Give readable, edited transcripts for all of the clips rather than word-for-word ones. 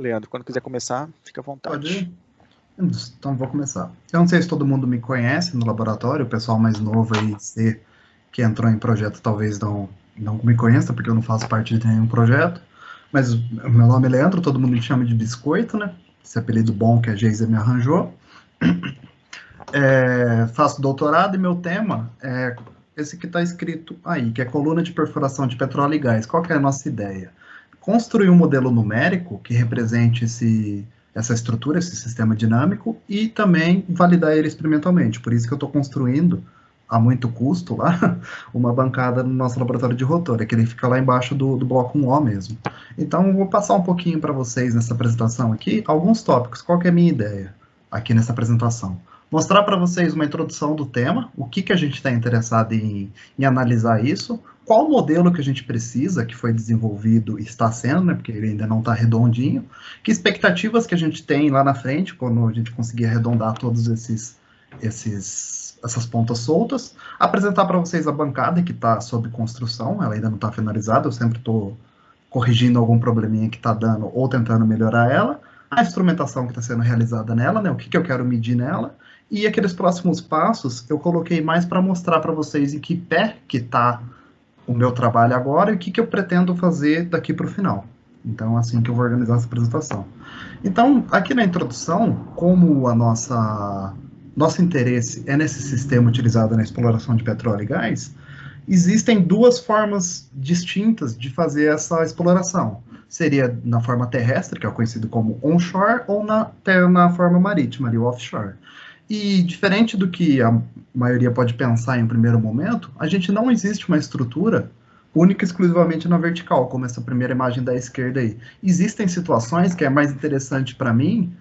Leandro, quando quiser começar, fica à Pode vontade. ir? Então vou começar. Eu não sei se todo mundo me conhece no laboratório, o pessoal mais novo aí, que entrou em projeto, talvez não me conheça, porque eu não faço parte de nenhum projeto. Mas o meu nome é Leandro, todo mundo me chama de Biscoito, né? Esse apelido bom que a Geisa me arranjou. Faço doutorado e meu tema é esse que está escrito aí, que é coluna de perfuração de petróleo e gás. Qual que é a nossa ideia? Construir um modelo numérico que represente essa estrutura, esse sistema dinâmico, e também validar ele experimentalmente. Por isso que eu estou construindo, a muito custo lá, uma bancada no nosso laboratório de rotor, que ele fica lá embaixo do bloco 1O mesmo. Então, eu vou passar um pouquinho para vocês nessa apresentação aqui, alguns tópicos. Qual que é a minha ideia aqui nessa apresentação? Mostrar para vocês uma introdução do tema, o que a gente está interessado em analisar isso, qual modelo que a gente precisa, que foi desenvolvido e está sendo, né, porque ele ainda não está redondinho, que expectativas que a gente tem lá na frente, quando a gente conseguir arredondar todos essas pontas soltas, apresentar para vocês a bancada que está sob construção, ela ainda não está finalizada, eu sempre estou corrigindo algum probleminha que está dando ou tentando melhorar ela, a instrumentação que está sendo realizada nela, né, o que eu quero medir nela, e aqueles próximos passos eu coloquei mais para mostrar para vocês em que pé que está o meu trabalho agora e o que eu pretendo fazer daqui para o final. Então, assim que eu vou organizar essa apresentação. Então, aqui na introdução, como nosso interesse é nesse sistema utilizado na exploração de petróleo e gás, existem duas formas distintas de fazer essa exploração. Seria na forma terrestre, que é conhecido como onshore, ou na forma marítima, ali, offshore. E diferente do que a maioria pode pensar em um primeiro momento, a gente não existe uma estrutura única e exclusivamente na vertical, como essa primeira imagem da esquerda aí. Existem situações que é mais interessante para mim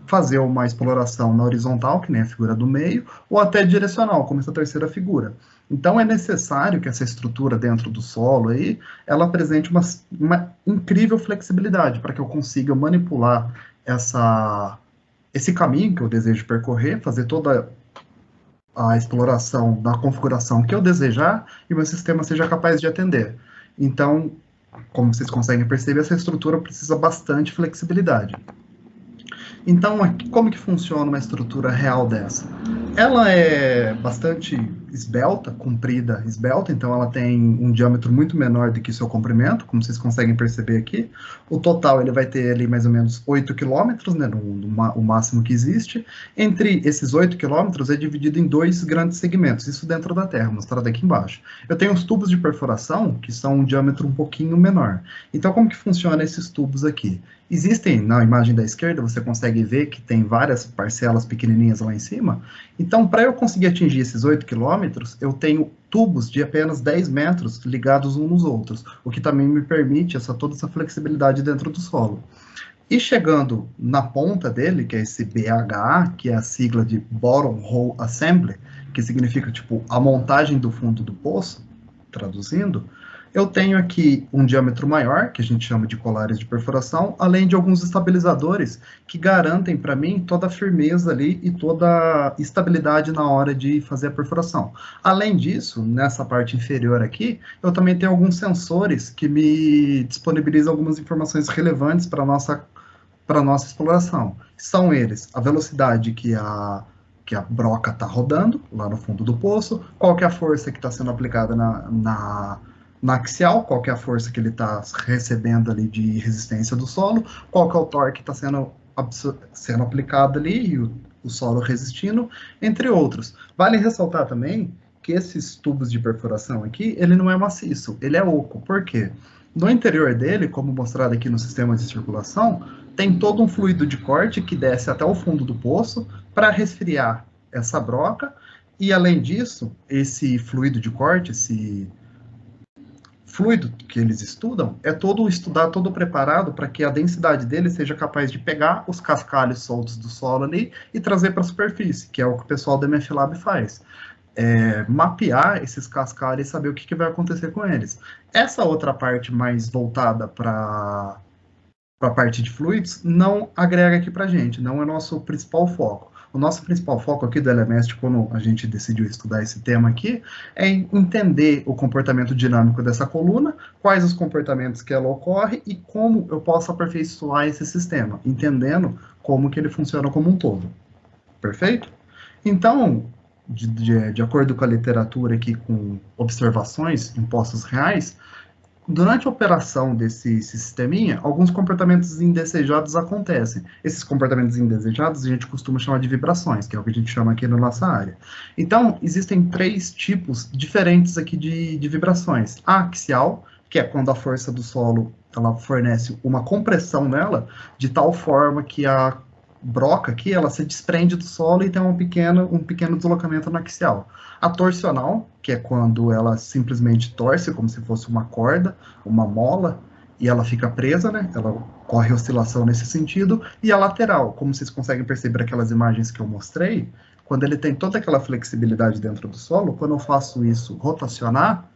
fazer uma exploração na horizontal, que nem a figura do meio, ou até direcional, como essa terceira figura. Então é necessário que essa estrutura dentro do solo aí, ela apresente uma incrível flexibilidade para que eu consiga manipular esse caminho que eu desejo percorrer, fazer toda a exploração da configuração que eu desejar e meu sistema seja capaz de atender. Então, como vocês conseguem perceber, essa estrutura precisa bastante flexibilidade. Então, como que funciona uma estrutura real dessa? Ela é bastante esbelta, comprida, esbelta, então ela tem um diâmetro muito menor do que o seu comprimento, como vocês conseguem perceber aqui. O total ele vai ter ali mais ou menos 8 quilômetros, né, o máximo que existe. Entre esses 8 quilômetros é dividido em dois grandes segmentos, isso dentro da Terra, mostrado aqui embaixo. Eu tenho os tubos de perfuração, que são um diâmetro um pouquinho menor. Então, como que funciona esses tubos aqui? Existem, na imagem da esquerda, você consegue ver que tem várias parcelas pequenininhas lá em cima. Então, para eu conseguir atingir esses 8 quilômetros, eu tenho tubos de apenas 10 metros ligados uns nos outros, o que também me permite toda essa flexibilidade dentro do solo. E chegando na ponta dele, que é esse BHA, que é a sigla de Bottom Hole Assembly, que significa tipo a montagem do fundo do poço, traduzindo, eu tenho aqui um diâmetro maior, que a gente chama de colares de perfuração, além de alguns estabilizadores que garantem para mim toda a firmeza ali e toda a estabilidade na hora de fazer a perfuração. Além disso, nessa parte inferior aqui, eu também tenho alguns sensores que me disponibilizam algumas informações relevantes para a nossa exploração. São eles a velocidade que a broca está rodando lá no fundo do poço, qual que é a força que está sendo aplicada na axial, qual que é a força que ele está recebendo ali de resistência do solo, qual que é o torque que está sendo aplicado ali e o solo resistindo, entre outros. Vale ressaltar também que esses tubos de perfuração aqui, ele não é maciço, ele é oco. Por quê? No interior dele, como mostrado aqui no sistema de circulação, tem todo um fluido de corte que desce até o fundo do poço para resfriar essa broca. E além disso, esse fluido de corte, esse fluido que eles estudam, é todo estudado, todo preparado para que a densidade dele seja capaz de pegar os cascalhos soltos do solo ali e trazer para a superfície, que é o que o pessoal do MFLab faz. Mapear esses cascalhos e saber o que vai acontecer com eles. Essa outra parte mais voltada para a parte de fluidos não agrega aqui para a gente, não é nosso principal foco. o nosso principal foco aqui do LMS, quando a gente decidiu estudar esse tema aqui, é entender o comportamento dinâmico dessa coluna, quais os comportamentos que ela ocorre e como eu posso aperfeiçoar esse sistema, entendendo como que ele funciona como um todo. Perfeito? Então, de acordo com a literatura aqui, com observações em postos reais, durante a operação desse sisteminha, alguns comportamentos indesejados acontecem. Esses comportamentos indesejados a gente costuma chamar de vibrações, que é o que a gente chama aqui na nossa área. Então, existem 3 tipos diferentes aqui de vibrações. A axial, que é quando a força do solo ela fornece uma compressão nela, de tal forma que a broca aqui, ela se desprende do solo e tem um pequeno deslocamento na axial. A torsional, que é quando ela simplesmente torce, como se fosse uma corda, uma mola, e ela fica presa, né? Ela corre oscilação nesse sentido. E a lateral, como vocês conseguem perceber aquelas imagens que eu mostrei, quando ele tem toda aquela flexibilidade dentro do solo, quando eu faço isso rotacionar,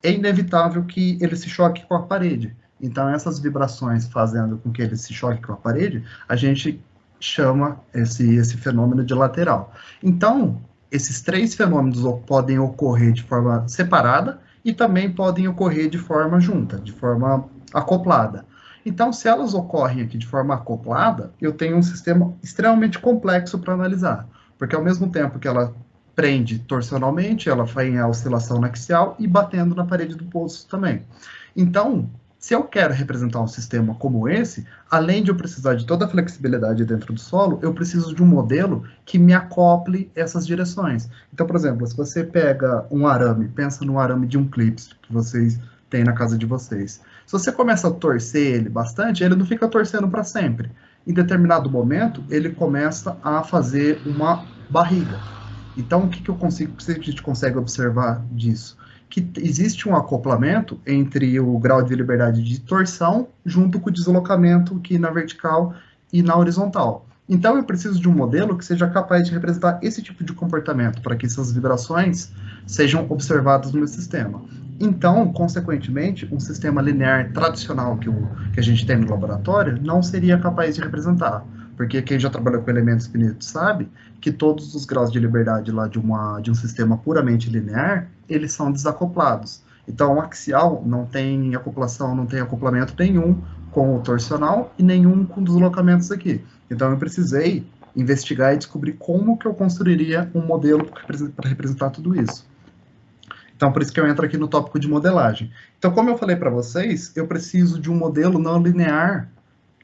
é inevitável que ele se choque com a parede. Então, essas vibrações fazendo com que ele se choque com a parede, a gente chama esse fenômeno de lateral. Então, esses 3 fenômenos podem ocorrer de forma separada e também podem ocorrer de forma junta, de forma acoplada. Então, se elas ocorrem aqui de forma acoplada, eu tenho um sistema extremamente complexo para analisar, porque ao mesmo tempo que ela prende torsionalmente, ela faz a oscilação na axial e batendo na parede do poço também. Então, se eu quero representar um sistema como esse, além de eu precisar de toda a flexibilidade dentro do solo, eu preciso de um modelo que me acople essas direções. Então, por exemplo, se você pega um arame, pensa no arame de um clips que vocês têm na casa de vocês. Se você começa a torcer ele bastante, ele não fica torcendo para sempre. Em determinado momento, ele começa a fazer uma barriga. Então, o que a gente consegue observar disso? Que existe um acoplamento entre o grau de liberdade de torção junto com o deslocamento aqui na vertical e na horizontal. Então, eu preciso de um modelo que seja capaz de representar esse tipo de comportamento, para que essas vibrações sejam observadas no meu sistema. Então, consequentemente, um sistema linear tradicional que a gente tem no laboratório não seria capaz de representar, porque quem já trabalhou com elementos finitos sabe que todos os graus de liberdade lá de um sistema puramente linear, eles são desacoplados. Então, o axial não tem acoplação, não tem acoplamento nenhum com o torsional e nenhum com deslocamentos aqui. Então, eu precisei investigar e descobrir como que eu construiria um modelo para representar tudo isso. Então, por isso que eu entro aqui no tópico de modelagem. Então, como eu falei para vocês, eu preciso de um modelo não linear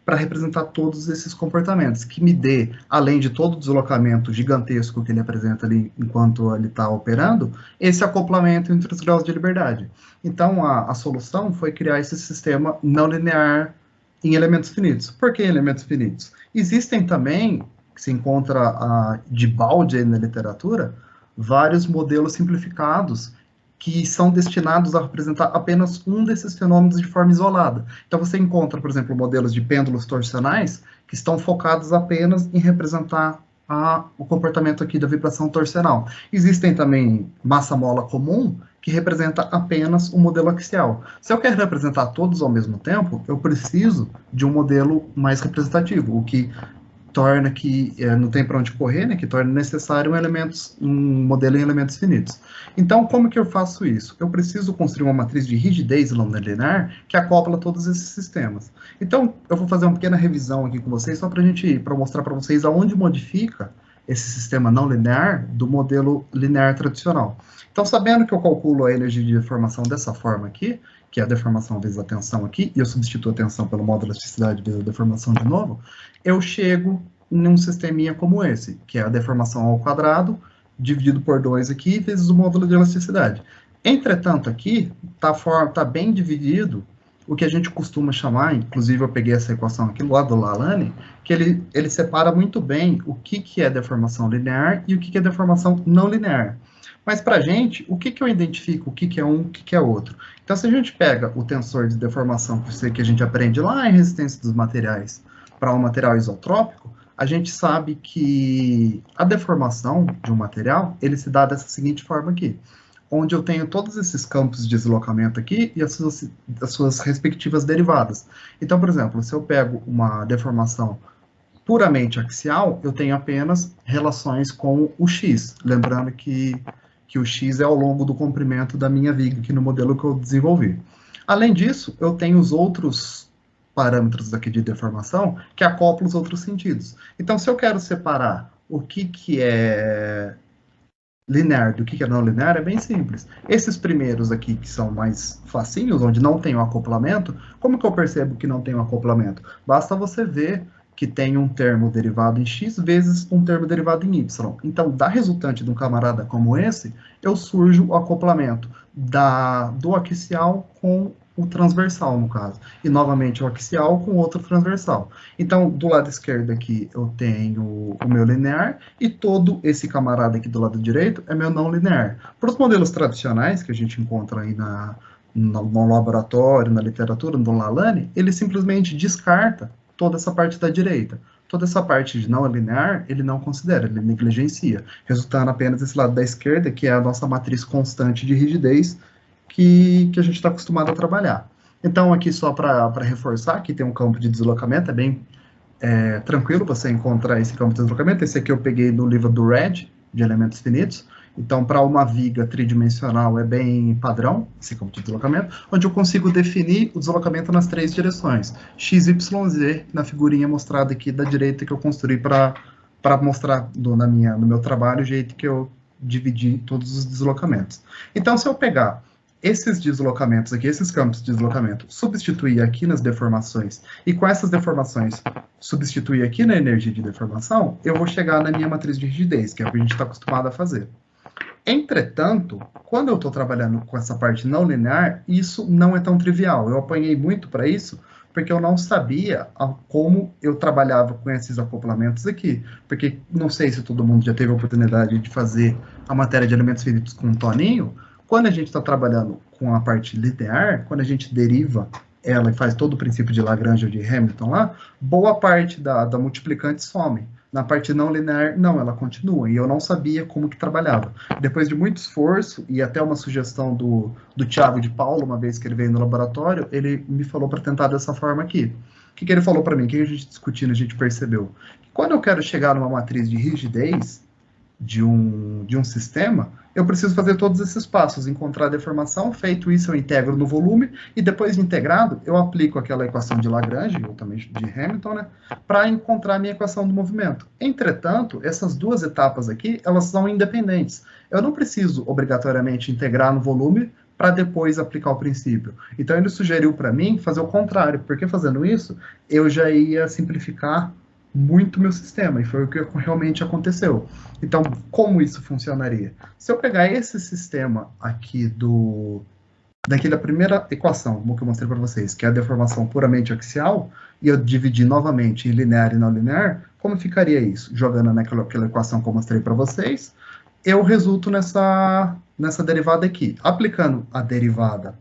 para representar todos esses comportamentos, que me dê, além de todo o deslocamento gigantesco que ele apresenta ali enquanto ele está operando, esse acoplamento entre os graus de liberdade. Então, a solução foi criar esse sistema não linear em elementos finitos. Por que elementos finitos? Existem também, que se encontra de balde na literatura, vários modelos simplificados que são destinados a representar apenas um desses fenômenos de forma isolada. Então, você encontra, por exemplo, modelos de pêndulos torsionais que estão focados apenas em representar o comportamento aqui da vibração torsional. Existem também massa-mola comum, que representa apenas o modelo axial. Se eu quero representar todos ao mesmo tempo, eu preciso de um modelo mais representativo, o que torna que não tem para onde correr, né, que torna necessário um modelo em elementos finitos. Então, como que eu faço isso? Eu preciso construir uma matriz de rigidez não linear que acopla todos esses sistemas. Então, eu vou fazer uma pequena revisão aqui com vocês, só para mostrar para vocês aonde modifica esse sistema não linear do modelo linear tradicional. Então, sabendo que eu calculo a energia de deformação dessa forma aqui, que é a deformação vezes a tensão aqui, e eu substituo a tensão pelo modo de elasticidade vezes a deformação de novo, eu chego num sisteminha como esse, que é a deformação ao quadrado, dividido por 2 aqui, vezes o módulo de elasticidade. Entretanto, aqui tá bem dividido o que a gente costuma chamar, inclusive eu peguei essa equação aqui lá do Lalane, que ele separa muito bem o que é deformação linear e o que é deformação não linear. Mas para a gente, o que eu identifico, o que é um, o que é outro? Então, se a gente pega o tensor de deformação que a gente aprende lá em resistência dos materiais para um material isotrópico, a gente sabe que a deformação de um material, ele se dá dessa seguinte forma aqui, onde eu tenho todos esses campos de deslocamento aqui e as suas respectivas derivadas. Então, por exemplo, se eu pego uma deformação puramente axial, eu tenho apenas relações com o x. Lembrando que o x é ao longo do comprimento da minha viga aqui no modelo que eu desenvolvi. Além disso, eu tenho os outros parâmetros aqui de deformação que acoplam os outros sentidos. Então, se eu quero separar o que é linear do que é não linear, é bem simples. Esses primeiros aqui, que são mais facinhos, onde não tem o acoplamento, como que eu percebo que não tem o acoplamento? Basta você ver que tem um termo derivado em x vezes um termo derivado em y. Então, da resultante de um camarada como esse, eu surjo o acoplamento do axial com o transversal, no caso. E, novamente, o axial com outro transversal. Então, do lado esquerdo aqui, eu tenho o meu linear, e todo esse camarada aqui do lado direito é meu não linear. Para os modelos tradicionais, que a gente encontra aí no laboratório, na literatura, no Lalane, ele simplesmente descarta toda essa parte da direita. Toda essa parte de não linear, ele não considera, ele negligencia, resultando apenas esse lado da esquerda, que é a nossa matriz constante de rigidez, que a gente está acostumado a trabalhar. Então, aqui só para reforçar, aqui tem um campo de deslocamento, é bem tranquilo você encontrar esse campo de deslocamento. Esse aqui eu peguei do livro do Red, de elementos finitos. Então, para uma viga tridimensional é bem padrão, esse campo de deslocamento, onde eu consigo definir o deslocamento nas 3 direções. X, Y, Z, na figurinha mostrada aqui da direita que eu construí para mostrar no meu trabalho o jeito que eu dividi todos os deslocamentos. Então, se eu pegar esses deslocamentos aqui, esses campos de deslocamento, substituir aqui nas deformações, e com essas deformações substituir aqui na energia de deformação, eu vou chegar na minha matriz de rigidez, que é o que a gente está acostumado a fazer. Entretanto, quando eu estou trabalhando com essa parte não linear, isso não é tão trivial. Eu apanhei muito para isso, porque eu não sabia como eu trabalhava com esses acoplamentos aqui. Porque não sei se todo mundo já teve a oportunidade de fazer a matéria de elementos finitos com o Toninho. Quando a gente está trabalhando com a parte linear, quando a gente deriva ela e faz todo o princípio de Lagrange ou de Hamilton lá, boa parte da multiplicante some. Na parte não linear, não, ela continua. E eu não sabia como que trabalhava. Depois de muito esforço, e até uma sugestão do Thiago de Paulo, uma vez que ele veio no laboratório, ele me falou para tentar dessa forma aqui. O que ele falou para mim? O que a gente discutindo, a gente percebeu? Quando eu quero chegar numa matriz de rigidez de um sistema, eu preciso fazer todos esses passos, encontrar a deformação, feito isso eu integro no volume, e depois de integrado, eu aplico aquela equação de Lagrange, ou também de Hamilton, né, para encontrar a minha equação do movimento. Entretanto, essas duas etapas aqui, elas são independentes. Eu não preciso, obrigatoriamente, integrar no volume para depois aplicar o princípio. Então, ele sugeriu para mim fazer o contrário, porque fazendo isso, eu já ia simplificar muito meu sistema, e foi o que realmente aconteceu. Então, como isso funcionaria? Se eu pegar esse sistema aqui daqui da primeira equação, como que eu mostrei para vocês, que é a deformação puramente axial, e eu dividir novamente em linear e não linear, como ficaria isso? Jogando naquela equação que eu mostrei para vocês, eu resulto nessa derivada aqui. Aplicando a derivada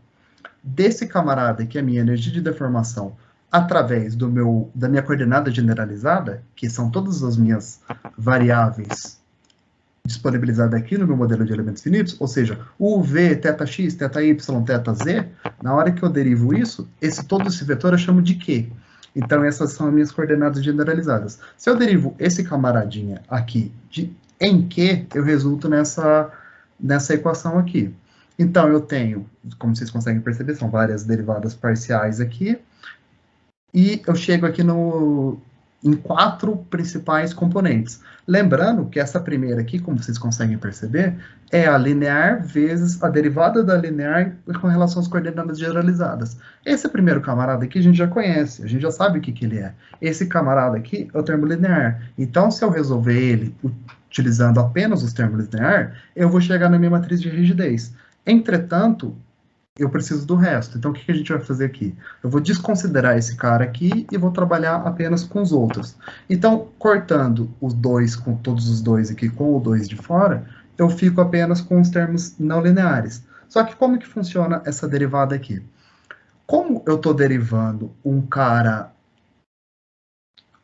desse camarada, que é a minha energia de deformação, através da minha coordenada generalizada, que são todas as minhas variáveis disponibilizadas aqui no meu modelo de elementos finitos, ou seja, u, v, θx, θy, θz, na hora que eu derivo isso, todo esse vetor eu chamo de Q. Então, essas são as minhas coordenadas generalizadas. Se eu derivo esse camaradinha aqui em Q, eu resulto nessa equação aqui. Então, eu tenho, como vocês conseguem perceber, são várias derivadas parciais aqui, e eu chego aqui em 4 principais componentes. Lembrando que essa primeira aqui, como vocês conseguem perceber, é a linear vezes a derivada da linear com relação às coordenadas generalizadas. Esse primeiro camarada aqui a gente já conhece, a gente já sabe o que ele é. Esse camarada aqui é o termo linear. Então, se eu resolver ele utilizando apenas os termos linear, eu vou chegar na minha matriz de rigidez. Entretanto, eu preciso do resto. Então, o que a gente vai fazer aqui? Eu vou desconsiderar esse cara aqui e vou trabalhar apenas com os outros. Então, cortando os dois, com todos os dois aqui, com o 2 de fora, eu fico apenas com os termos não lineares. Só que como que funciona essa derivada aqui? Como eu estou derivando um cara...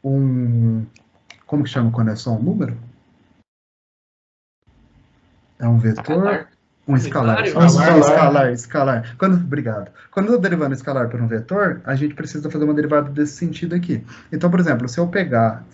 Como que chama quando é só um número? É um vetor... Um escalar. Escalar. Obrigado. Quando eu estou derivando escalar por um vetor, a gente precisa fazer uma derivada desse sentido aqui. Então, por exemplo, se eu pegar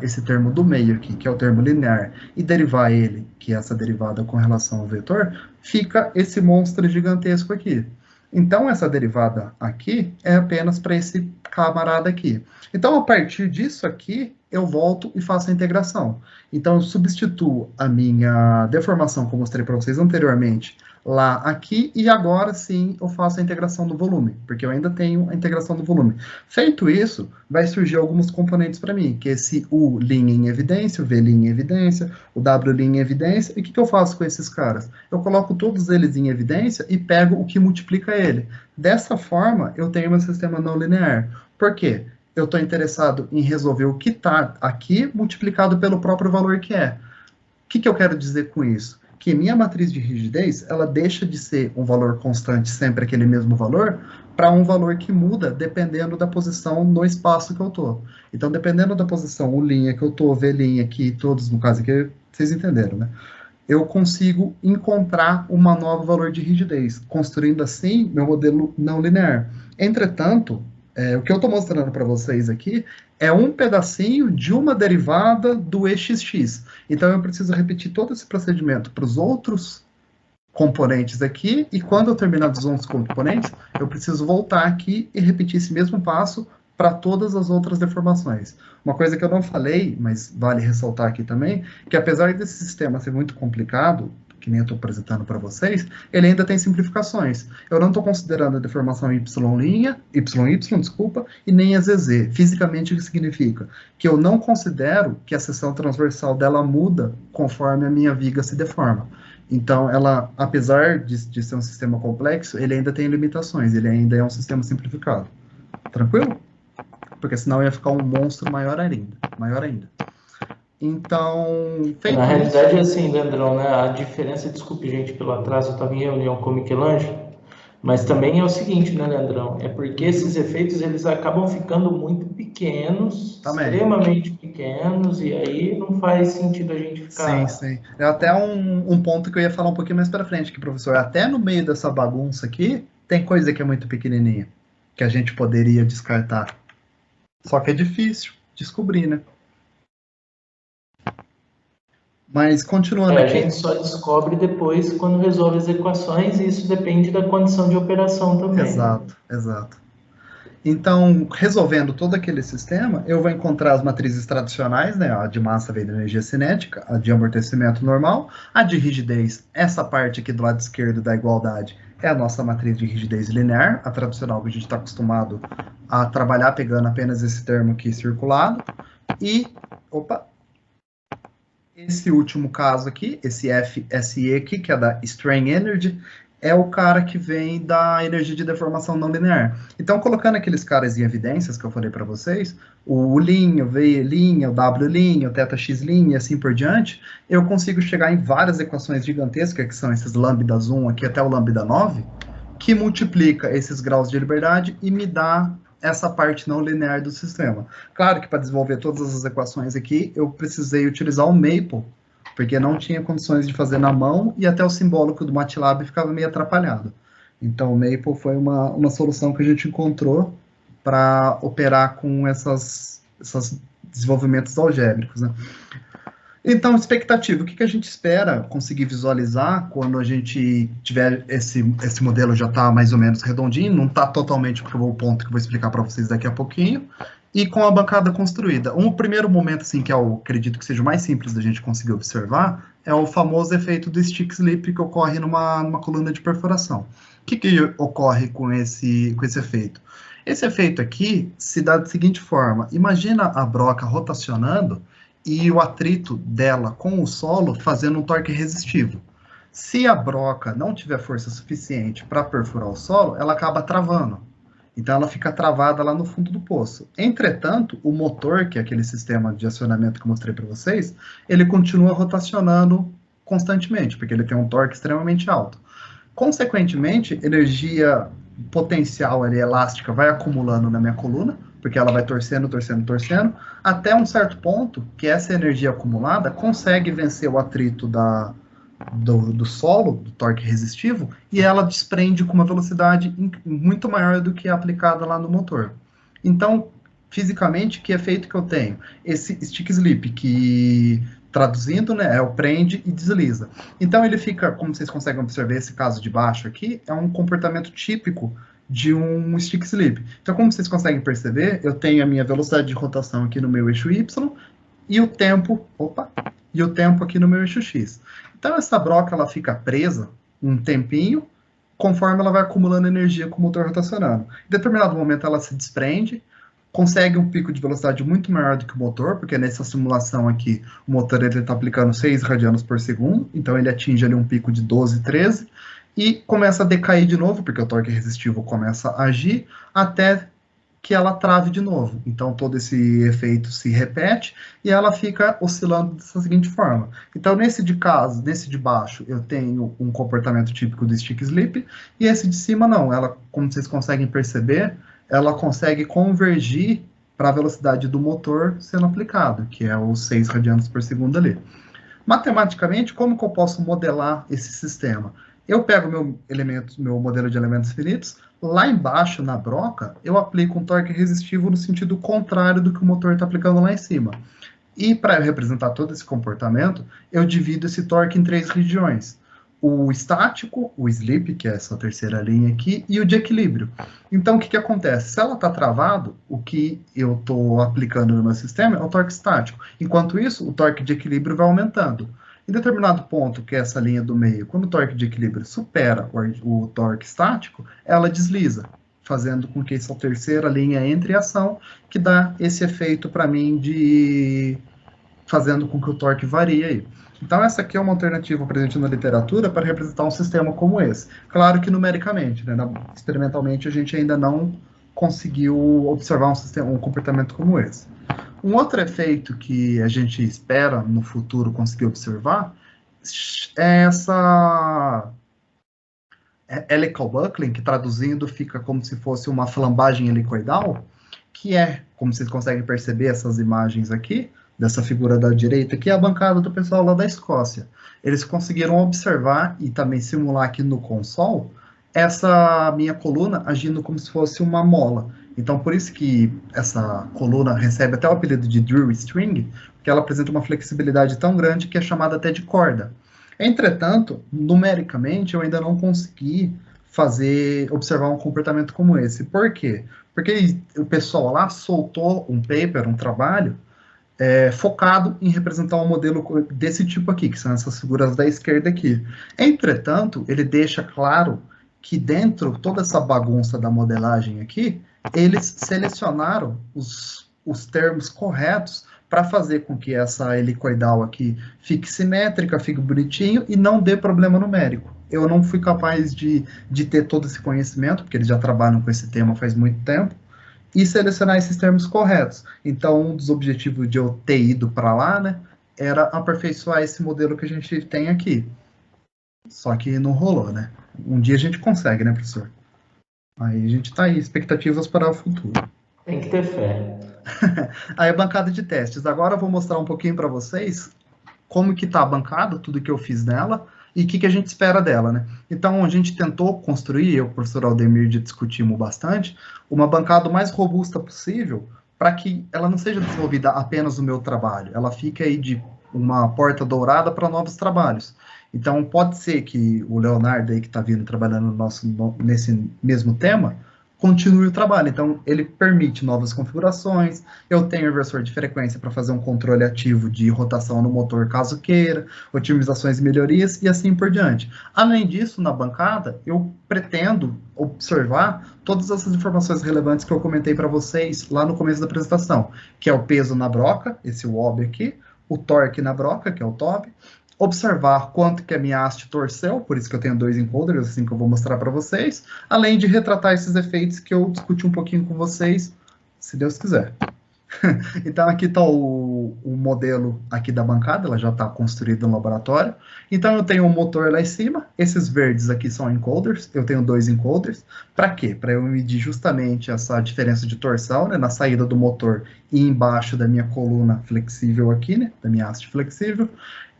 esse termo do meio aqui, que é o termo linear, e derivar ele, que é essa derivada com relação ao vetor, fica esse monstro gigantesco aqui. Então, essa derivada aqui é apenas para esse camarada aqui. Então, a partir disso aqui, eu volto e faço a integração. Então, eu substituo a minha deformação que eu mostrei para vocês anteriormente lá aqui, e agora sim eu faço a integração do volume, porque eu ainda tenho a integração do volume. Feito isso, vai surgir alguns componentes para mim, que é esse U' em evidência, o V' em evidência, o W' em evidência, e o que eu faço com esses caras? Eu coloco todos eles em evidência e pego o que multiplica ele. Dessa forma, eu tenho meu sistema não linear. Por quê? Eu estou interessado em resolver o que está aqui multiplicado pelo próprio valor que é. O que eu quero dizer com isso? Que minha matriz de rigidez, ela deixa de ser um valor constante, sempre aquele mesmo valor, para um valor que muda dependendo da posição no espaço que eu estou. Então, dependendo da posição U' que eu estou, V' aqui, todos, no caso aqui, vocês entenderam, né? Eu consigo encontrar um novo valor de rigidez, construindo assim meu modelo não linear. Entretanto, o que eu estou mostrando para vocês aqui é um pedacinho de uma derivada do EXX. Então, eu preciso repetir todo esse procedimento para os outros componentes aqui, e quando eu terminar dos outros componentes, eu preciso voltar aqui e repetir esse mesmo passo para todas as outras deformações. Uma coisa que eu não falei, mas vale ressaltar aqui também, que apesar desse sistema ser muito complicado, que nem eu estou apresentando para vocês, ele ainda tem simplificações. Eu não estou considerando a deformação YY, desculpa, e nem a ZZ. Fisicamente, o que significa? Que eu não considero que a seção transversal dela muda conforme a minha viga se deforma. Então, ela, apesar de ser um sistema complexo, ele ainda tem limitações, ele ainda é um sistema simplificado. Tranquilo? Porque senão ia ficar um monstro maior ainda. Então, na realidade é assim, Leandrão, né? A diferença, desculpe, gente, pelo atraso, eu estava em reunião com o Michelangelo, mas também é o seguinte, né, Leandrão? É porque esses efeitos, eles acabam ficando muito pequenos, extremamente pequenos, e aí não faz sentido a gente ficar... Sim. É até um ponto que eu ia falar um pouquinho mais para frente, que, professor, até no meio dessa bagunça aqui, tem coisa que é muito pequenininha, que a gente poderia descartar. Só que é difícil descobrir, né? Mas continuando aqui... A gente só descobre depois quando resolve as equações, e isso depende da condição de operação também. Exato. Então, resolvendo todo aquele sistema, eu vou encontrar as matrizes tradicionais, né? A de massa veio da energia cinética, a de amortecimento normal, a de rigidez, essa parte aqui do lado esquerdo da igualdade, é a nossa matriz de rigidez linear, a tradicional que a gente está acostumado a trabalhar pegando apenas esse termo aqui circulado. E, esse último caso aqui, esse FSE aqui, que é da Strain Energy, é o cara que vem da energia de deformação não linear. Então, colocando aqueles caras em evidências que eu falei para vocês, o U', o V', o W', o θx' e assim por diante, eu consigo chegar em várias equações gigantescas, que são esses lambdas 1 aqui até o lambda 9, que multiplica esses graus de liberdade e me dá essa parte não linear do sistema. Claro que para desenvolver todas as equações aqui, eu precisei utilizar o Maple, porque não tinha condições de fazer na mão, e até o simbólico do MATLAB ficava meio atrapalhado. Então, o Maple foi uma solução que a gente encontrou para operar com esses desenvolvimentos algébricos, né? Então, expectativa, o que a gente espera conseguir visualizar quando a gente tiver esse modelo já está mais ou menos redondinho, não está totalmente para o ponto que eu vou explicar para vocês daqui a pouquinho, e com a bancada construída. Um primeiro momento, assim, que eu acredito que seja o mais simples da gente conseguir observar, é o famoso efeito do stick slip que ocorre numa coluna de perfuração. O que ocorre com esse efeito? Esse efeito aqui se dá da seguinte forma: imagina a broca rotacionando e o atrito dela com o solo fazendo um torque resistivo. Se a broca não tiver força suficiente para perfurar o solo, ela acaba travando. Então, ela fica travada lá no fundo do poço. Entretanto, o motor, que é aquele sistema de acionamento que eu mostrei para vocês, ele continua rotacionando constantemente, porque ele tem um torque extremamente alto. Consequentemente, energia potencial ali, elástica vai acumulando na minha coluna, porque ela vai torcendo, até um certo ponto que essa energia acumulada consegue vencer o atrito do solo, do torque resistivo, e ela desprende com uma velocidade muito maior do que a aplicada lá no motor. Então, fisicamente, que efeito que eu tenho? Esse stick slip, que traduzindo, né, é o prende e desliza. Então ele fica, como vocês conseguem observar esse caso de baixo aqui, é um comportamento típico de um stick slip. Então, como vocês conseguem perceber, eu tenho a minha velocidade de rotação aqui no meu eixo Y e o tempo, aqui no meu eixo X. Então essa broca ela fica presa um tempinho, conforme ela vai acumulando energia com o motor rotacionando. Em determinado momento ela se desprende, consegue um pico de velocidade muito maior do que o motor, porque nessa simulação aqui, o motor está aplicando 6 radianos por segundo, então ele atinge ali um pico de 12, 13, e começa a decair de novo, porque o torque resistivo começa a agir, até que ela trave de novo. Então todo esse efeito se repete, e ela fica oscilando dessa seguinte forma. Então nesse de baixo, eu tenho um comportamento típico do stick slip, e esse de cima não. Ela, como vocês conseguem perceber, ela consegue convergir para a velocidade do motor sendo aplicado, que é os 6 radianos por segundo ali. Matematicamente, como que eu posso modelar esse sistema? Eu pego meu modelo de elementos finitos, lá embaixo, na broca, eu aplico um torque resistivo no sentido contrário do que o motor está aplicando lá em cima. E para representar todo esse comportamento, eu divido esse torque em 3 regiões. O estático, o slip, que é essa terceira linha aqui, e o de equilíbrio. Então, o que acontece? Se ela está travado, o que eu estou aplicando no meu sistema é o torque estático. Enquanto isso, o torque de equilíbrio vai aumentando. Em determinado ponto, que é essa linha do meio, quando o torque de equilíbrio supera o torque estático, ela desliza, fazendo com que essa terceira linha entre em ação, que dá esse efeito para mim de fazendo com que o torque varie aí. Então essa aqui é uma alternativa presente na literatura para representar um sistema como esse. Claro que numericamente, né? Experimentalmente a gente ainda não conseguiu observar um comportamento como esse. Um outro efeito que a gente espera no futuro conseguir observar é essa helical buckling, que traduzindo fica como se fosse uma flambagem helicoidal, que é, como vocês conseguem perceber essas imagens aqui, dessa figura da direita, que é a bancada do pessoal lá da Escócia. Eles conseguiram observar e também simular aqui no console essa minha coluna agindo como se fosse uma mola. Então, por isso que essa coluna recebe até o apelido de Drew String, porque ela apresenta uma flexibilidade tão grande que é chamada até de corda. Entretanto, numericamente, eu ainda não consegui observar um comportamento como esse. Por quê? Porque o pessoal lá soltou um paper, um trabalho, focado em representar um modelo desse tipo aqui, que são essas figuras da esquerda aqui. Entretanto, ele deixa claro que dentro toda essa bagunça da modelagem aqui, eles selecionaram os termos corretos para fazer com que essa helicoidal aqui fique simétrica, fique bonitinho e não dê problema numérico. Eu não fui capaz de ter todo esse conhecimento, porque eles já trabalham com esse tema faz muito tempo, e selecionar esses termos corretos. Então, um dos objetivos de eu ter ido para lá, né, era aperfeiçoar esse modelo que a gente tem aqui. Só que não rolou, né? Um dia a gente consegue, né, professor? Aí a gente está aí, expectativas para o futuro. Tem que ter fé. Aí a bancada de testes. Agora eu vou mostrar um pouquinho para vocês como que está a bancada, tudo que eu fiz nela, e o que a gente espera dela, né? Então, a gente tentou construir, eu e o professor Aldemir discutimos bastante, uma bancada o mais robusta possível, para que ela não seja desenvolvida apenas no meu trabalho, ela fique aí de uma porta dourada para novos trabalhos. Então, pode ser que o Leonardo aí, que está vindo trabalhando nesse mesmo tema, continue o trabalho. Então, ele permite novas configurações, eu tenho inversor de frequência para fazer um controle ativo de rotação no motor, caso queira, otimizações e melhorias, e assim por diante. Além disso, na bancada, eu pretendo observar todas essas informações relevantes que eu comentei para vocês lá no começo da apresentação, que é o peso na broca, esse WOB aqui, o torque na broca, que é o TOB, observar quanto que a minha haste torceu, por isso que eu tenho 2 encoders, assim que eu vou mostrar para vocês, além de retratar esses efeitos que eu discuti um pouquinho com vocês, se Deus quiser. Então aqui está o modelo aqui da bancada, ela já está construída no laboratório. Então eu tenho um motor lá em cima, esses verdes aqui são encoders, eu tenho 2 encoders. Para quê? Para eu medir justamente essa diferença de torção, né, na saída do motor e embaixo da minha coluna flexível aqui, né, da minha haste flexível.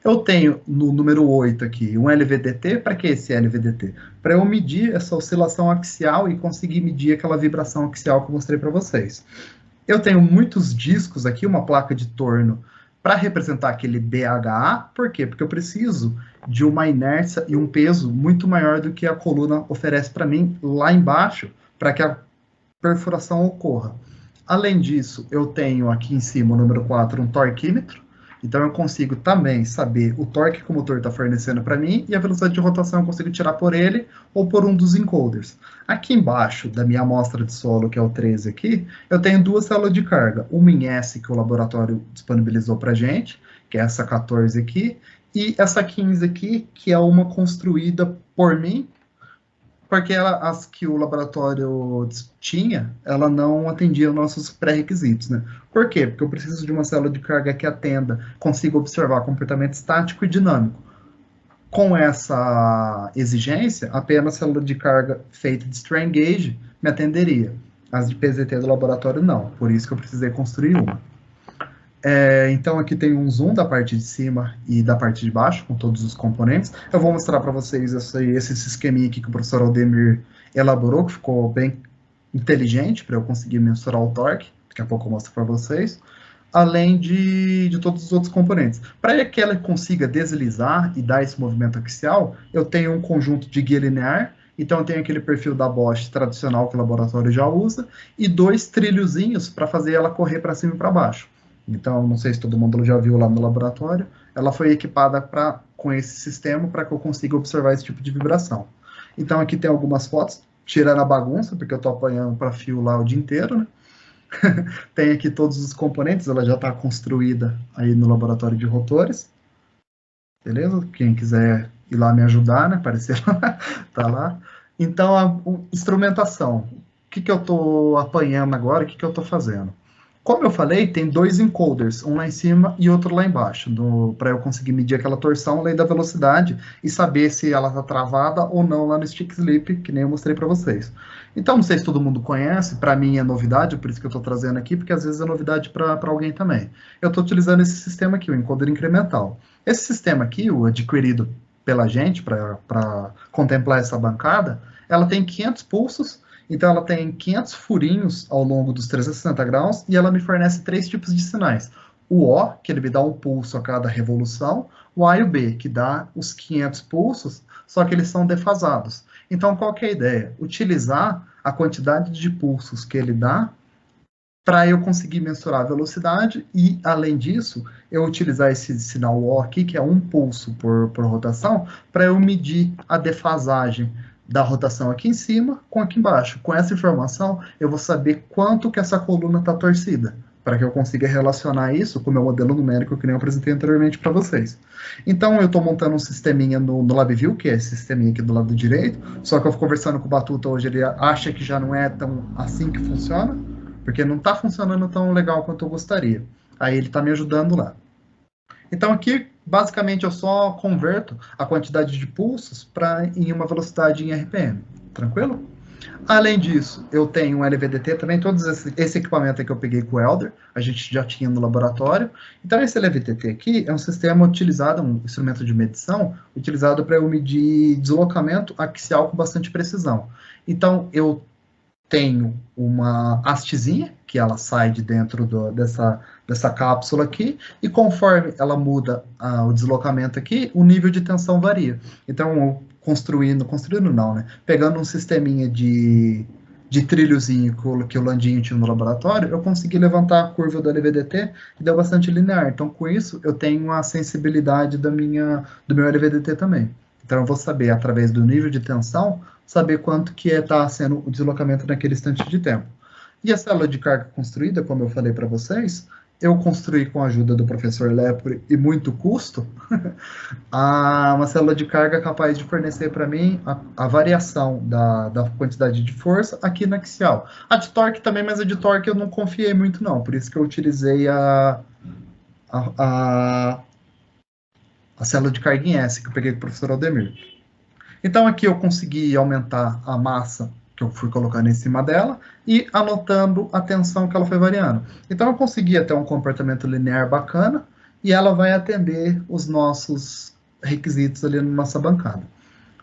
Eu tenho no número 8 aqui um LVDT. Para que esse LVDT? Para eu medir essa oscilação axial e conseguir medir aquela vibração axial que eu mostrei para vocês. Eu tenho muitos discos aqui, uma placa de torno, para representar aquele BHA. Por quê? Porque eu preciso de uma inércia e um peso muito maior do que a coluna oferece para mim lá embaixo, para que a perfuração ocorra. Além disso, eu tenho aqui em cima, o número 4, um torquímetro. Então, eu consigo também saber o torque que o motor está fornecendo para mim e a velocidade de rotação eu consigo tirar por ele ou por um dos encoders. Aqui embaixo da minha amostra de solo, que é o 13 aqui, eu tenho duas células de carga. Uma em S, que o laboratório disponibilizou para a gente, que é essa 14 aqui, e essa 15 aqui, que é uma construída por mim, porque as que o laboratório tinha, ela não atendia os nossos pré-requisitos, né? Por quê? Porque eu preciso de uma célula de carga que atenda, consiga observar comportamento estático e dinâmico. Com essa exigência, apenas a célula de carga feita de strain gauge me atenderia. As de PZT do laboratório não, por isso que eu precisei construir uma. Então aqui tem um zoom da parte de cima e da parte de baixo, com todos os componentes. Eu vou mostrar para vocês esse esqueminha aqui que o professor Aldemir elaborou, que ficou bem inteligente para eu conseguir mensurar o torque. Daqui a pouco eu mostro para vocês. Além de todos os outros componentes. Para que ela consiga deslizar e dar esse movimento axial, eu tenho um conjunto de guia linear. Então eu tenho aquele perfil da Bosch tradicional que o laboratório já usa, e 2 trilhozinhos para fazer ela correr para cima e para baixo. Então, não sei se todo mundo já viu lá no laboratório, ela foi equipada com esse sistema para que eu consiga observar esse tipo de vibração. Então, aqui tem algumas fotos, tirando a bagunça, porque eu estou apanhando para fio lá o dia inteiro, né? Tem aqui todos os componentes, ela já está construída aí no laboratório de rotores. Beleza? Quem quiser ir lá me ajudar, né? Aparecer lá, tá lá. Então, a instrumentação. O que eu estou apanhando agora, o que eu estou fazendo? Como eu falei, tem 2 encoders, um lá em cima e outro lá embaixo, para eu conseguir medir aquela torção, além da velocidade, e saber se ela está travada ou não lá no stick slip, que nem eu mostrei para vocês. Então, não sei se todo mundo conhece, para mim é novidade, por isso que eu estou trazendo aqui, porque às vezes é novidade para alguém também. Eu estou utilizando esse sistema aqui, o encoder incremental. Esse sistema aqui, o adquirido pela gente, para contemplar essa bancada, ela tem 500 pulsos. Então, ela tem 500 furinhos ao longo dos 360 graus e ela me fornece 3 tipos de sinais. O O, que ele me dá um pulso a cada revolução, o A e o B, que dá os 500 pulsos, só que eles são defasados. Então, qual que é a ideia? Utilizar a quantidade de pulsos que ele dá para eu conseguir mensurar a velocidade e, além disso, eu utilizar esse sinal O aqui, que é um pulso por rotação, para eu medir a defasagem da rotação aqui em cima com aqui embaixo. Com essa informação, eu vou saber quanto que essa coluna está torcida, para que eu consiga relacionar isso com o meu modelo numérico que nem eu apresentei anteriormente para vocês. Então, eu estou montando um sisteminha no LabVIEW, que é esse sisteminha aqui do lado direito, só que eu conversando com o Batuta hoje, ele acha que já não é tão assim que funciona, porque não está funcionando tão legal quanto eu gostaria. Aí ele está me ajudando lá. Então aqui, basicamente, eu só converto a quantidade de pulsos em uma velocidade em RPM. Tranquilo? Além disso, eu tenho um LVDT também, todo esse equipamento que eu peguei com o Elder, a gente já tinha no laboratório. Então esse LVDT aqui é um sistema utilizado, um instrumento de medição, utilizado para eu medir deslocamento axial com bastante precisão. Então eu tenho uma hastezinha, que ela sai de dentro dessa cápsula aqui, e conforme ela muda o deslocamento aqui, o nível de tensão varia. Então, construindo não, né? Pegando um sisteminha de trilhozinho que o Landinho tinha no laboratório, eu consegui levantar a curva do LVDT e deu bastante linear. Então, com isso, eu tenho a sensibilidade do meu LVDT também. Então, eu vou saber, através do nível de tensão, saber quanto que está sendo o deslocamento naquele instante de tempo. E a célula de carga construída, como eu falei para vocês, eu construí com a ajuda do professor Lepre e muito custo, uma célula de carga capaz de fornecer para mim a variação da quantidade de força aqui na axial. A de torque também, mas a de torque eu não confiei muito não, por isso que eu utilizei a célula de carga em S, que eu peguei com o professor Aldemir. Então aqui eu consegui aumentar a massa que eu fui colocando em cima dela e anotando a tensão que ela foi variando. Então eu consegui ter um comportamento linear bacana e ela vai atender os nossos requisitos ali na nossa bancada.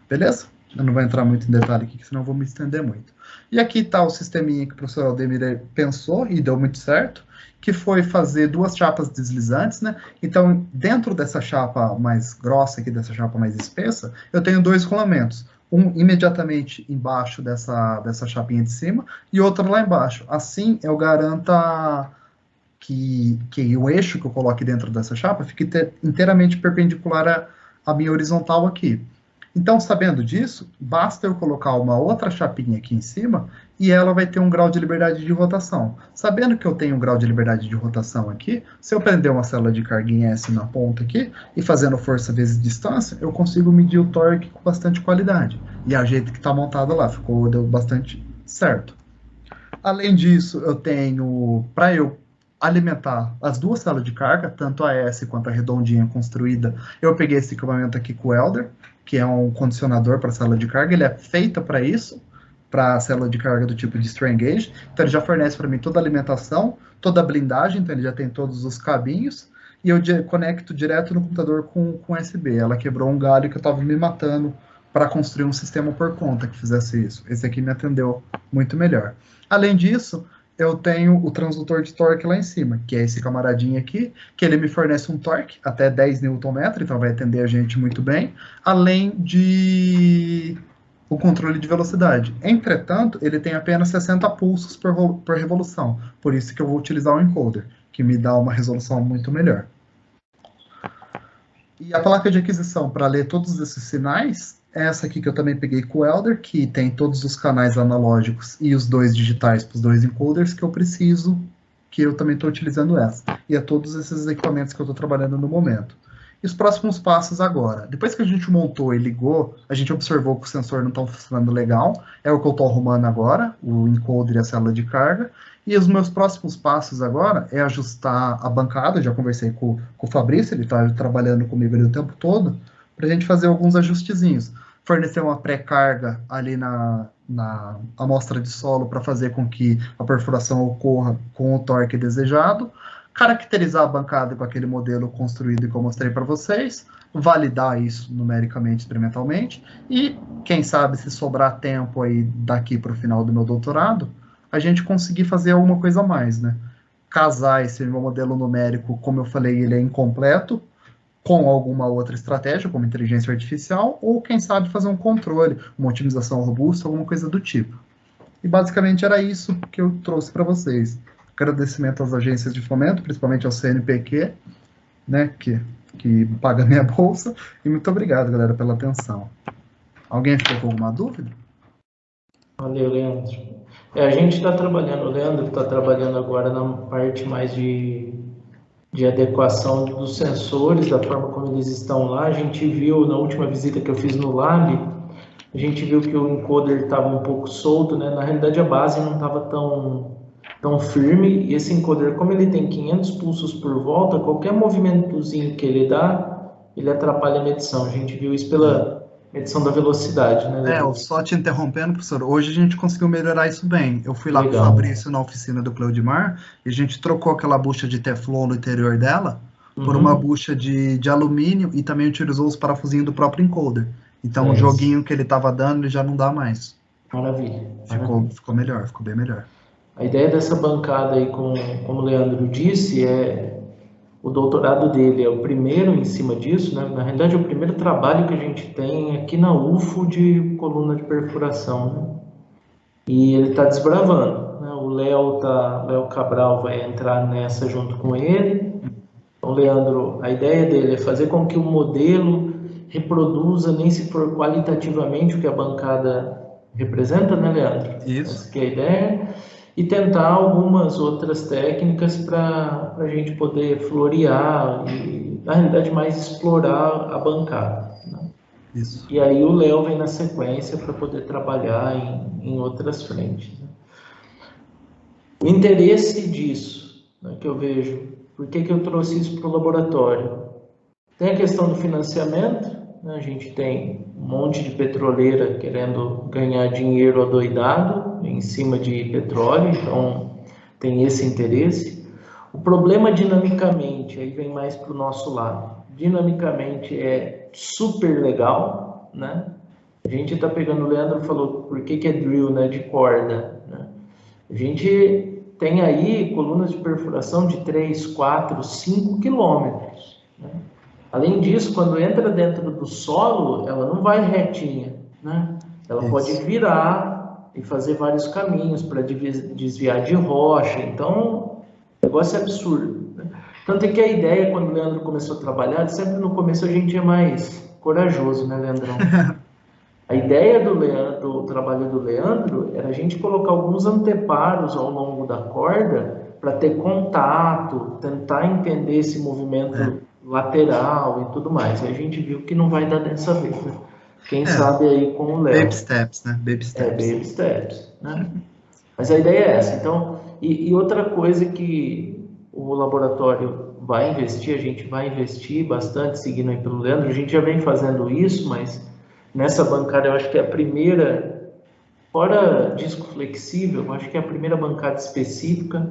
Beleza? Eu não vou entrar muito em detalhe aqui, senão eu vou me estender muito. E aqui está o sisteminha que o professor Aldemir pensou e deu muito certo, que foi fazer 2 chapas deslizantes, né? Então, dentro dessa chapa mais grossa aqui, dessa chapa mais espessa, eu tenho 2 rolamentos. Um imediatamente embaixo dessa chapinha de cima e outro lá embaixo. Assim, eu garanto que o eixo que eu coloque dentro dessa chapa fique inteiramente perpendicular à minha horizontal aqui. Então, sabendo disso, basta eu colocar uma outra chapinha aqui em cima e ela vai ter um grau de liberdade de rotação. Sabendo que eu tenho um grau de liberdade de rotação aqui, se eu prender uma célula de carga em S na ponta aqui e fazendo força vezes distância, eu consigo medir o torque com bastante qualidade. E a jeito que está montado lá, deu bastante certo. Além disso, eu tenho, para eu alimentar as 2 células de carga, tanto a S quanto a redondinha construída, eu peguei esse equipamento aqui com o Elder, que é um condicionador para célula de carga, ele é feito para isso, para a célula de carga do tipo de strain gauge, então ele já fornece para mim toda a alimentação, toda a blindagem, então ele já tem todos os cabinhos, e eu conecto direto no computador com USB. Ela quebrou um galho que eu estava me matando para construir um sistema por conta que fizesse isso. Esse aqui me atendeu muito melhor. Além disso, eu tenho o transdutor de torque lá em cima, que é esse camaradinho aqui, que ele me fornece um torque até 10 Nm, então vai atender a gente muito bem, além de o controle de velocidade. Entretanto, ele tem apenas 60 pulsos por revolução, por isso que eu vou utilizar o encoder, que me dá uma resolução muito melhor. E a placa de aquisição para ler todos esses sinais, essa aqui que eu também peguei com o Elder, que tem todos os canais analógicos e os 2 digitais para os 2 encoders que eu preciso, que eu também estou utilizando essa. E é todos esses equipamentos que eu estou trabalhando no momento. E os próximos passos agora. Depois que a gente montou e ligou, a gente observou que o sensor não está funcionando legal. É o que eu estou arrumando agora, o encoder e a célula de carga. E os meus próximos passos agora é ajustar a bancada. Eu já conversei com o Fabrício, ele está trabalhando comigo ali o tempo todo, para a gente fazer alguns ajustezinhos. Fornecer uma pré-carga ali na amostra de solo para fazer com que a perfuração ocorra com o torque desejado. Caracterizar a bancada com aquele modelo construído que eu mostrei para vocês, validar isso numericamente, experimentalmente, e quem sabe se sobrar tempo aí daqui para o final do meu doutorado, a gente conseguir fazer alguma coisa a mais, né? Casar esse meu modelo numérico, como eu falei, ele é incompleto, com alguma outra estratégia, como inteligência artificial, ou quem sabe fazer um controle, uma otimização robusta, alguma coisa do tipo. E basicamente era isso que eu trouxe para vocês. Agradecimento às agências de fomento, principalmente ao CNPq, né, que paga minha bolsa, e muito obrigado, galera, pela atenção. Alguém ficou com alguma dúvida? Valeu, Leandro. A gente está trabalhando, o Leandro está trabalhando agora na parte mais de adequação dos sensores, da forma como eles estão lá. A gente viu, na última visita que eu fiz no lab, a gente viu que o encoder estava um pouco solto, né? Na realidade, a base não estava tão firme, e esse encoder, como ele tem 500 pulsos por volta, qualquer movimentozinho que ele dá, ele atrapalha a medição. A gente viu isso pela medição da velocidade, né? Só te interrompendo, professor, hoje a gente conseguiu melhorar isso bem. Eu fui lá com o Fabrício na oficina do Cleudimar, e a gente trocou aquela bucha de Teflon no interior dela por uma bucha de alumínio, e também utilizou os parafusinhos do próprio encoder. Então o joguinho que ele estava dando, ele já não dá mais. Maravilha. Ficou melhor, ficou bem melhor. A ideia dessa bancada aí, como o Leandro disse, o doutorado dele é o primeiro em cima disso, né? Na realidade, é o primeiro trabalho que a gente tem aqui na UFO de coluna de perfuração, né? E ele está desbravando, né? O Léo Cabral vai entrar nessa junto com ele. Então, Leandro, a ideia dele é fazer com que o modelo reproduza, nem se for qualitativamente, o que a bancada representa, né, Leandro? Isso. Essa que é a ideia. E tentar algumas outras técnicas para a gente poder florear e, na realidade, mais explorar a bancada, né? Isso. E aí o Léo vem na sequência para poder trabalhar em outras frentes, né? O interesse disso, né, que eu vejo, por que eu trouxe isso para o laboratório? Tem a questão do financiamento, né? A gente tem um monte de petroleira querendo ganhar dinheiro adoidado em cima de petróleo, então tem esse interesse. O problema dinamicamente, aí vem mais para o nosso lado, dinamicamente é super legal, né? A gente está pegando, o Leandro falou, por que é drill, né, de corda, né? A gente tem aí colunas de perfuração de 3, 4, 5 quilômetros, né? Além disso, quando entra dentro do solo, ela não vai retinha, né? Ela pode virar e fazer vários caminhos para desviar de rocha. Então, o negócio é absurdo, né? Tanto é que a ideia, quando o Leandro começou a trabalhar, sempre no começo a gente é mais corajoso, né, Leandrão? A ideia do trabalho do Leandro era a gente colocar alguns anteparos ao longo da corda para ter contato, tentar entender esse movimento lateral e tudo mais. E a gente viu que não vai dar dessa vez, né? Quem sabe aí com o Léo. Baby steps, né? Baby steps. Baby steps, né? Mas a ideia é essa. Então, e outra coisa que o laboratório vai investir, a gente vai investir bastante, seguindo aí pelo Leandro, a gente já vem fazendo isso, mas nessa bancada eu acho que é a primeira, fora disco flexível, eu acho que é a primeira bancada específica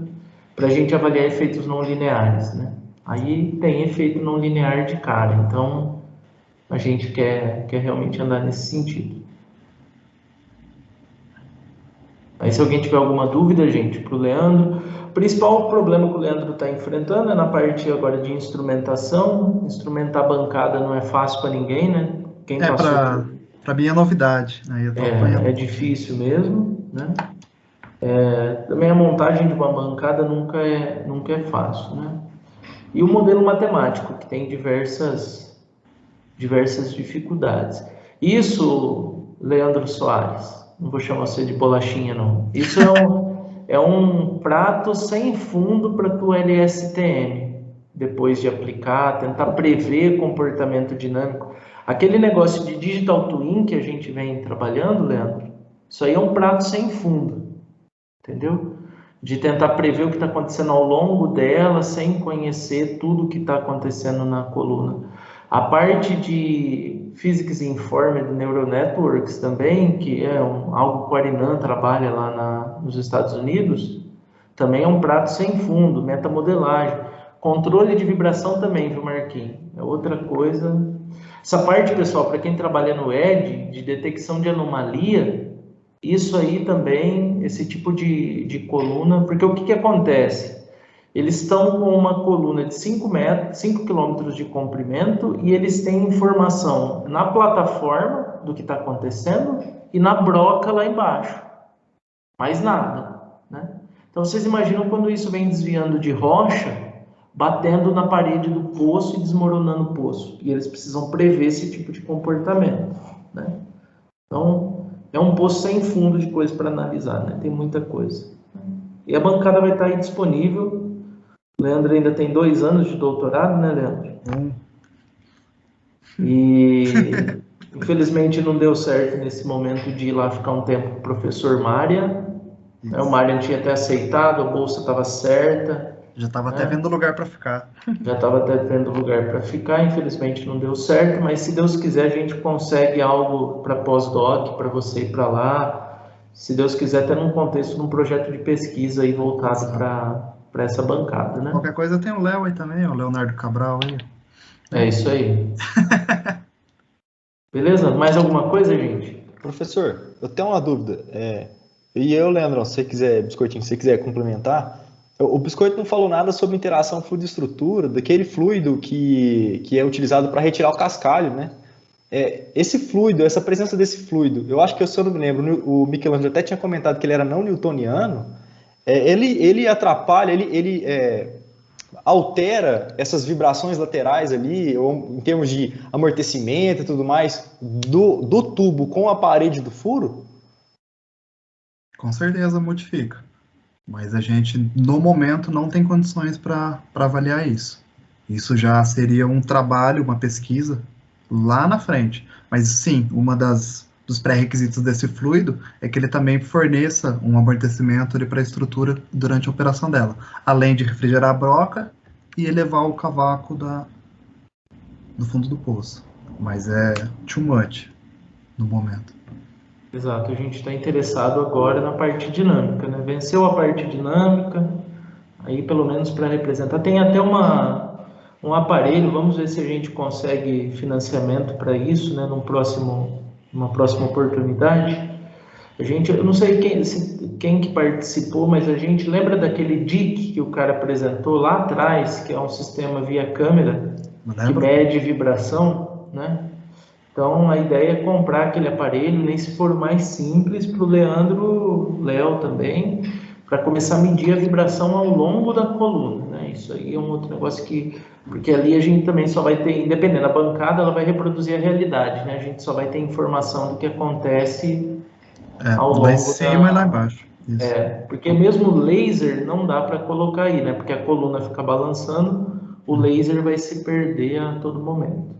para a gente avaliar efeitos não lineares, né? Aí tem efeito não linear de cara, então a gente quer realmente andar nesse sentido. Aí se alguém tiver alguma dúvida, gente, para o Leandro, o principal problema que o Leandro está enfrentando é na parte agora de instrumentação. Instrumentar a bancada não é fácil para ninguém, né? Quem passou... Para mim é novidade, né? Eu tô é difícil mesmo, né? Também a montagem de uma bancada nunca é fácil, né? E o modelo matemático, que tem diversas dificuldades. Isso, Leandro Soares, não vou chamar você de bolachinha, não. Isso é um prato sem fundo para a tua LSTM, depois de aplicar, tentar prever comportamento dinâmico. Aquele negócio de digital twin que a gente vem trabalhando, Leandro, isso aí é um prato sem fundo, entendeu? De tentar prever o que está acontecendo ao longo dela, sem conhecer tudo o que está acontecendo na coluna. A parte de Physics Informed Neural Networks também, que é algo que o Arinan trabalha lá nos Estados Unidos, também é um prato sem fundo, metamodelagem. Controle de vibração também, viu, Marquinhos? É outra coisa. Essa parte, pessoal, para quem trabalha no ED, de detecção de anomalia, isso aí também, esse tipo de coluna, porque o que acontece? Eles estão com uma coluna de 5 km de comprimento e eles têm informação na plataforma do que está acontecendo e na broca lá embaixo. Mais nada, né? Então vocês imaginam quando isso vem desviando de rocha, batendo na parede do poço e desmoronando o poço. E eles precisam prever esse tipo de comportamento, né? Então, é um poço sem fundo de coisa para analisar, né? Tem muita coisa. E a bancada vai estar aí disponível. O Leandro ainda tem 2 anos de doutorado, né, Leandro? E infelizmente não deu certo nesse momento de ir lá ficar um tempo com o professor Mária. O Mária tinha até aceitado, a bolsa estava certa. Já estava até vendo lugar para ficar. Já estava até vendo lugar para ficar, infelizmente não deu certo, mas se Deus quiser a gente consegue algo para pós-doc, para você ir para lá. Se Deus quiser, até num contexto de um projeto de pesquisa aí voltado para essa bancada, né? Qualquer coisa tem o Léo aí também, o Leonardo Cabral aí. É isso aí. Beleza? Mais alguma coisa, gente? Professor, eu tenho uma dúvida. E eu, Leandro, se você quiser, Biscoitinho, se você quiser complementar, o Biscoito não falou nada sobre interação fluido-estrutura, daquele fluido que é utilizado para retirar o cascalho, né? Esse fluido, essa presença desse fluido, eu acho que, se eu não me lembro, o Michelangelo até tinha comentado que ele era não newtoniano. Ele atrapalha, ele altera essas vibrações laterais ali, ou em termos de amortecimento e tudo mais, do tubo com a parede do furo? Com certeza modifica. Mas a gente, no momento, não tem condições para avaliar isso. Isso já seria um trabalho, uma pesquisa lá na frente. Mas sim, dos pré-requisitos desse fluido é que ele também forneça um amortecimento para a estrutura durante a operação dela, além de refrigerar a broca e elevar o cavaco do fundo do poço. Mas é too much no momento. Exato, a gente está interessado agora na parte dinâmica, né? Venceu a parte dinâmica, aí pelo menos para representar. Tem até um aparelho, vamos ver se a gente consegue financiamento para isso, né, numa próxima oportunidade. Eu não sei quem que participou, mas a gente lembra daquele DIC que o cara apresentou lá atrás, que é um sistema via câmera que mede vibração, né? Então a ideia é comprar aquele aparelho, nem se for mais simples, para o Léo também, para começar a medir a vibração ao longo da coluna, né? Isso aí é um outro negócio porque ali a gente também só vai ter, independente da bancada, ela vai reproduzir a realidade, né? A gente só vai ter informação do que acontece ao longo lá em cima e lá embaixo. Isso. Porque mesmo laser não dá para colocar aí, né? Porque a coluna fica balançando, o laser vai se perder a todo momento.